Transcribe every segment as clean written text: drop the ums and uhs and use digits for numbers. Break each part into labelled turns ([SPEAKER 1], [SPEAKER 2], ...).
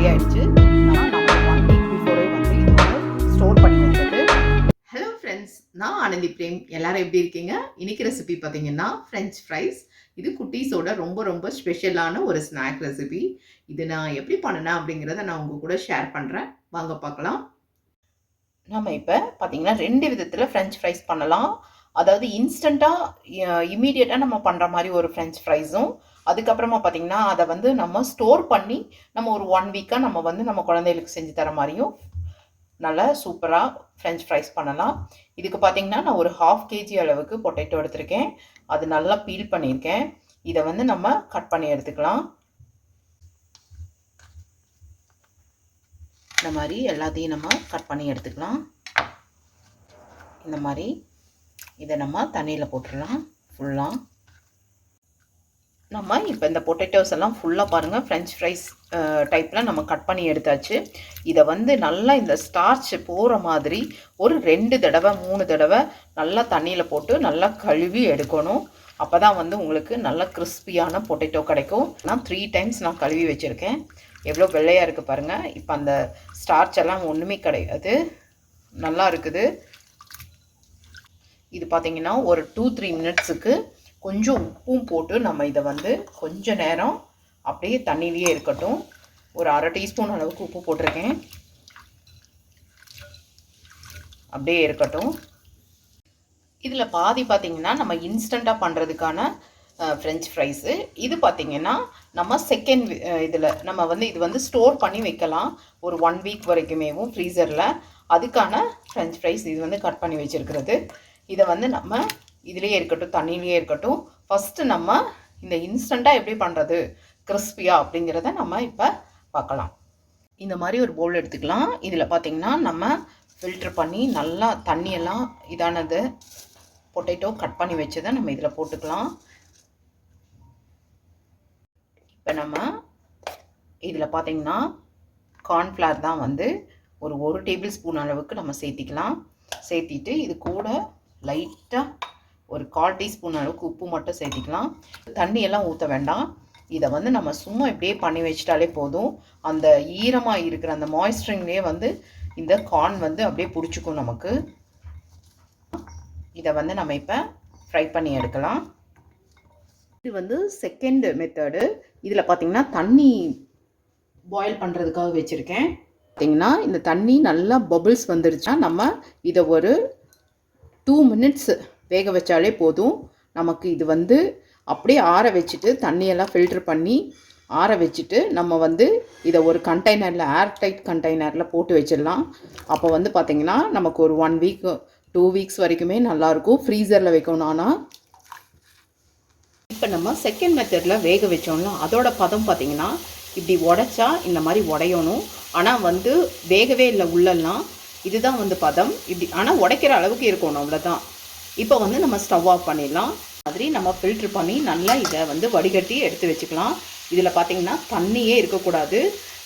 [SPEAKER 1] Ready ஆகிடுச்சு. நம்ம 1 week before வந்து இது வந்து ஸ்டோர் பண்ணி வச்சது. ஹலோ ஃப்ரெண்ட்ஸ், நான் ஆனந்தி பிரேம். எல்லாரும் எப்படி இருக்கீங்க? இன்னைக்கு ரெசிபி பார்த்தீங்கன்னா ஃப்ரெஞ்ச் ஃப்ரைஸ். இது குட்டீஸோட ரொம்ப ரொம்ப ஸ்பெஷலான ஒரு ஸ்நாக் ரெசிபி. இது நான் எப்படி பண்ணினேன் அப்படிங்கிறத நான் உங்கள் கூட ஷேர் பண்ணுறேன். வாங்க பார்க்கலாம். நம்ம இப்போ பார்த்தீங்கன்னா 2 விதத்தில் ஃப்ரெஞ்ச் ஃப்ரைஸ் பண்ணலாம். அதாவது இன்ஸ்டண்ட்டாக இமீடியட்டாக நம்ம பண்ணுற மாதிரி ஒரு ஃப்ரெஞ்ச் ஃப்ரைஸும், அதுக்கப்புறமா பார்த்தீங்கன்னா அதை வந்து நம்ம ஸ்டோர் பண்ணி நம்ம ஒரு 1 வீக்காக நம்ம வந்து நம்ம குழந்தைகளுக்கு செஞ்சு தர மாதிரியும் நல்லா சூப்பராக ஃப்ரெஞ்ச் ஃப்ரைஸ் பண்ணலாம். இதுக்கு பார்த்தீங்கன்னா நான் ஒரு 1/2 kg அளவுக்கு பொட்டேட்டோ எடுத்திருக்கேன். அது நல்லா பீல் பண்ணியிருக்கேன். இதை வந்து நம்ம கட் பண்ணி எடுத்துக்கலாம். இந்த மாதிரி எல்லாத்தையும் நம்ம கட் பண்ணி எடுத்துக்கலாம். இந்த மாதிரி இதை நம்ம தண்ணியில் போட்டுடலாம். ஃபுல்லாக நம்ம இப்போ இந்த பொட்டேட்டோஸ் எல்லாம் ஃபுல்லாக பாருங்கள் ஃப்ரெஞ்ச் ஃப்ரைஸ் டைப்பில் நம்ம கட் பண்ணி எடுத்தாச்சு. இதை வந்து நல்லா இந்த ஸ்டார்ச் போகிற மாதிரி ஒரு 2 தடவை 3 தடவை நல்லா தண்ணியில் போட்டு நல்லா கழுவி எடுக்கணும். அப்போ தான் வந்து உங்களுக்கு நல்ல கிறிஸ்பியான பொட்டேட்டோ கிடைக்கும். நான் 3 டைம்ஸ் நான் கழுவி வச்சுருக்கேன். எவ்வளோ வெள்ளையாக இருக்குது பாருங்கள். இப்போ அந்த ஸ்டார்ச் எல்லாம் ஒன்றுமே கிடையாது, நல்லா இருக்குது. இது பார்த்திங்கன்னா ஒரு 2-3 மினிட்ஸுக்கு கொஞ்சம் உப்பும் போட்டு நம்ம இதை வந்து கொஞ்ச நேரம் அப்படியே தண்ணியிலேயே இருக்கட்டும். ஒரு 1/2 டீஸ்பூன் அளவுக்கு உப்பு போட்டிருக்கேன். அப்படியே இருக்கட்டும். இதில் பாதி பார்த்திங்கன்னா நம்ம இன்ஸ்டண்ட்டாக பண்ணுறதுக்கான ஃப்ரெஞ்ச் ஃப்ரைஸு. இது பார்த்திங்கன்னா நம்ம செகண்ட் இதில் நம்ம வந்து இது வந்து ஸ்டோர் பண்ணி வைக்கலாம் ஒரு 1 வீக் வரைக்குமேவும் ஃப்ரீசரில். அதுக்கான ஃப்ரெஞ்ச் ஃப்ரைஸ் இது வந்து கட் பண்ணி வச்சுருக்கிறது. இதை வந்து நம்ம இதிலேயே இருக்கட்டும், தண்ணியிலேயே இருக்கட்டும். ஃபஸ்ட்டு நம்ம இந்த இன்ஸ்டண்ட்டாக எப்படி பண்ணுறது கிறிஸ்பியாக அப்படிங்கிறத நம்ம இப்போ பார்க்கலாம். இந்த மாதிரி ஒரு பவுல் எடுத்துக்கலாம். இதில் பார்த்திங்கன்னா நம்ம ஃபில்ட்ரு பண்ணி நல்லா தண்ணியெல்லாம் இதானது பொட்டேட்டோ கட் பண்ணி வச்சதை நம்ம இதில் போட்டுக்கலாம். இப்போ நம்ம இதில் பார்த்திங்கன்னா கார்ன்ஃப்ளவர் தான் வந்து ஒரு 1 டேபிள் ஸ்பூன் அளவுக்கு நம்ம சேர்த்திக்கலாம். சேர்த்திட்டு இது கூட லைட்டாக ஒரு 1/4 டீஸ்பூன் அளவுக்கு உப்பு மட்டும் சேர்த்திக்கலாம். தண்ணியெல்லாம் ஊற்ற வேண்டாம். இதை வந்து நம்ம சும்மா இப்படியே பண்ணி வச்சிட்டாலே போதும். அந்த ஈரமாக இருக்கிற அந்த மாய்ஸ்சரிங்லேயே வந்து இந்த கார்ன் வந்து அப்படியே பிடிச்சிக்கும் நமக்கு. இதை வந்து நம்ம இப்போ ஃப்ரை பண்ணி எடுக்கலாம். இது வந்து செகண்ட் மெத்தடு. இதில் பார்த்திங்கன்னா தண்ணி பாயில் பண்ணுறதுக்காக வச்சுருக்கேன். பார்த்திங்கன்னா இந்த தண்ணி நல்லா பபிள்ஸ் வந்துருச்சா நம்ம இதை ஒரு 2 மினிட்ஸ் வேக வச்சாலே போதும். நமக்கு இது வந்து அப்படியே ஆற வச்சுட்டு தண்ணியெல்லாம் ஃபில்ட்ரு பண்ணி ஆற வச்சுட்டு நம்ம வந்து இதை ஒரு கண்டெய்னரில் ஏர்டைட் கண்டெய்னரில் போட்டு வச்சிடலாம். அப்போ வந்து பார்த்திங்கன்னா நமக்கு ஒரு 1 வீக் 2 வீக்ஸ் வரைக்குமே நல்லாயிருக்கும். ஃப்ரீசரில் வைக்கணும்னா இப்போ நம்ம செகண்ட் மெத்தடில் வேக வச்சோம்னா அதோட பதம் பார்த்திங்கன்னா இப்படி உடைச்சா இந்த மாதிரி உடையணும். ஆனால் வந்து வேகவே இல்லை உள்ளெல்லாம். இதுதான் வந்து பதம். இப்படி ஆனால் உடைக்கிற அளவுக்கு இருக்கணும், அவ்வளோதான். இப்போ வந்து நம்ம ஸ்டவ் ஆஃப் பண்ணிடலாம். மாதிரி நம்ம ஃபில்ட்ரு பண்ணி நல்லா இதை வந்து வடிகட்டி எடுத்து வச்சுக்கலாம். இதில் பார்த்திங்கன்னா தண்ணியே இருக்கக்கூடாது.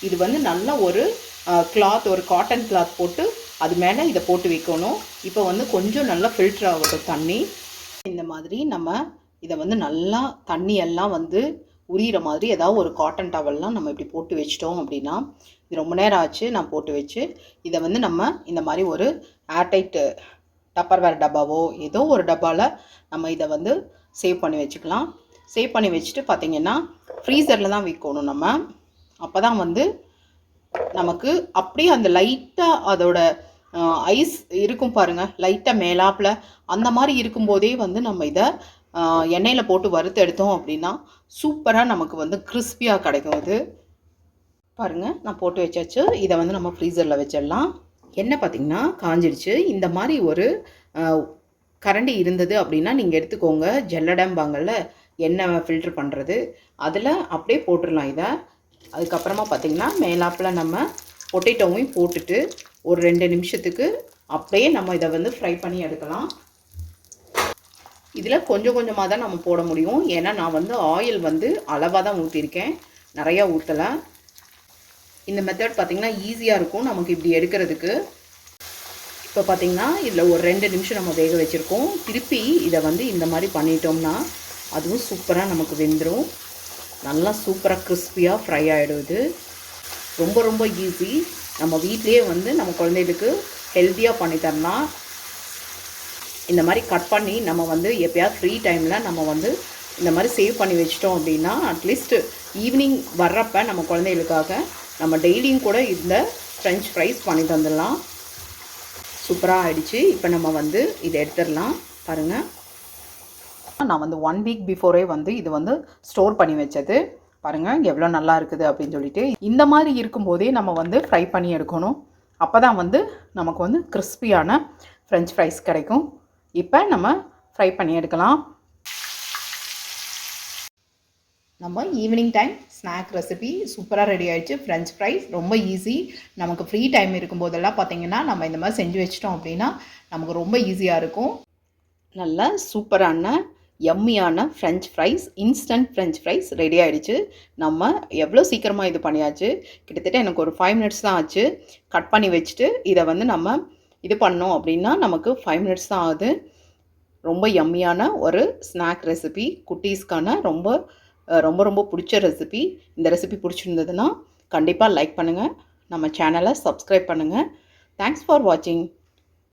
[SPEAKER 1] இது வந்து நல்ல ஒரு கிளாத், ஒரு காட்டன் கிளாத் போட்டு அது மேலே இதை போட்டு வைக்கணும். இப்போ வந்து கொஞ்சம் நல்லா ஃபில்ட்ரு ஆகட்டும் தண்ணி. இந்த மாதிரி நம்ம இதை வந்து நல்லா தண்ணியெல்லாம் வந்து உரிகிற மாதிரி ஏதாவது ஒரு காட்டன் டவல்லாம் நம்ம இப்படி போட்டு வச்சிட்டோம் அப்படின்னா, இது ரொம்ப நேரம் ஆச்சு நான் போட்டு வச்சு. இதை வந்து நம்ம இந்த மாதிரி ஒரு ஏர்டைட்டு டப்பர்வேர் டப்பாவோ ஏதோ ஒரு டப்பாவில் நம்ம இதை வந்து சேவ் பண்ணி வச்சுக்கலாம். சேவ் பண்ணி வச்சுட்டு பார்த்திங்கன்னா ஃப்ரீசரில் தான் வைக்கணும் நம்ம. அப்போ தான் வந்து நமக்கு அப்படியே அந்த லைட்டாக அதோட ஐஸ் இருக்கும் பாருங்கள், லைட்டாக மேலாப்பில் அந்த மாதிரி இருக்கும்போதே வந்து நம்ம இதை எண்ணெயில் போட்டு வறுத்து எடுத்தோம் அப்படின்னா சூப்பராக நமக்கு வந்து கிறிஸ்பியாக கிடைக்கும். இது பாருங்கள் நான் போட்டு வச்சாச்சு. இதை வந்து நம்ம ஃப்ரீசரில் வச்சிடலாம். எண்ணெய் பார்த்திங்கன்னா காஞ்சிடுச்சு. இந்த மாதிரி ஒரு கரண்டி இருந்தது அப்படின்னா நீங்கள் எடுத்துக்கோங்க. ஜல்லடம்பாங்கல்ல எண்ணெய் ஃபில்ட்ரு பண்ணுறது, அதில் அப்படியே போட்டுடலாம் இதை. அதுக்கப்புறமா பார்த்திங்கன்னா மேலாப்பில் நம்ம பொட்டேட்டோவையும் போட்டுட்டு ஒரு 2 நிமிஷத்துக்கு அப்படியே நம்ம இதை வந்து ஃப்ரை பண்ணி எடுக்கலாம். இதில் கொஞ்சம் கொஞ்சமாக தான் நம்ம போட முடியும். ஏன்னா நான் வந்து ஆயில் வந்து அளவாக தான் ஊற்றிருக்கேன், நிறையா ஊற்றலை. இந்த மெத்தட் பார்த்திங்கன்னா ஈஸியாக இருக்கும் நமக்கு இப்படி எடுக்கிறதுக்கு. இப்போ பார்த்திங்கன்னா இதில் ஒரு 2 நிமிஷம் நம்ம வேக வச்சுருக்கோம். திருப்பி இதை வந்து இந்த மாதிரி பண்ணிட்டோம்னா அதுவும் சூப்பராக நமக்கு வெந்துடும். நல்லா சூப்பராக கிறிஸ்பியாக ஃப்ரை ஆகிடுது. ரொம்ப ரொம்ப ஈஸி. நம்ம வீட்லேயே வந்து நம்ம குழந்தைகளுக்கு ஹெல்த்தியாக பண்ணி தரலாம். இந்த மாதிரி கட் பண்ணி நம்ம வந்து எப்போயாவது ஃப்ரீ டைமில் நம்ம வந்து இந்த மாதிரி சேவ் பண்ணி வச்சிட்டோம் அப்படின்னா அட்லீஸ்ட் ஈவினிங் வர்றப்ப நம்ம குழந்தைகளுக்காக நம்ம டெய்லியும் கூட இந்த ஃப்ரெஞ்ச் ஃப்ரைஸ் பண்ணி தந்துடலாம். சூப்பராக ஆகிடுச்சு. இப்போ நம்ம வந்து இதை எடுத்துடலாம். பாருங்கள், நான் வந்து 1 வீக் பிஃபோரே வந்து இது வந்து ஸ்டோர் பண்ணி வச்சது. பாருங்கள் எவ்வளோ நல்லா இருக்குது அப்படின்னு சொல்லிட்டு. இந்த மாதிரி இருக்கும்போதே நம்ம வந்து ஃப்ரை பண்ணி எடுக்கணும். அப்போ தான் வந்து நமக்கு வந்து கிறிஸ்பியான ஃப்ரெஞ்ச் ஃப்ரைஸ் கிடைக்கும். இப்போ நம்ம ஃப்ரை பண்ணி எடுக்கலாம். நம்ம ஈவினிங் டைம் ஸ்நாக் ரெசிபி சூப்பராக ரெடி ஆகிடுச்சு. ஃப்ரெஞ்ச் ஃப்ரைஸ் ரொம்ப ஈஸி. நமக்கு ஃப்ரீ டைம் இருக்கும்போதெல்லாம் பார்த்திங்கன்னா நம்ம இந்த மாதிரி செஞ்சு வச்சிட்டோம் அப்படின்னா நமக்கு ரொம்ப ஈஸியாக இருக்கும். நல்ல சூப்பரான யம்மியான French fries, instant French fries ready ஆகிடுச்சு. நம்ம எவ்வளோ சீக்கிரமாக இது பண்ணியாச்சு. கிட்டத்தட்ட எனக்கு ஒரு 5 மினிட்ஸ் தான் ஆச்சு. கட் பண்ணி வச்சுட்டு இதை வந்து நம்ம இது பண்ணோம் அப்படின்னா நமக்கு 5 மினிட்ஸ் தான் ஆகுது. ரொம்ப யம்மியான ஒரு ஸ்நாக் ரெசிபி, குட்டீஸ்க்கான ரொம்ப ரொம்ப ரொம்ப பிடிச்ச ரெசிபி. இந்த ரெசிபி பிடிச்சிருந்ததுன்னா கண்டிப்பாக லைக் பண்ணுங்கள், நம்ம சேனலை சப்ஸ்கிரைப் பண்ணுங்கள். தேங்க்ஸ் ஃபார் வாட்சிங்.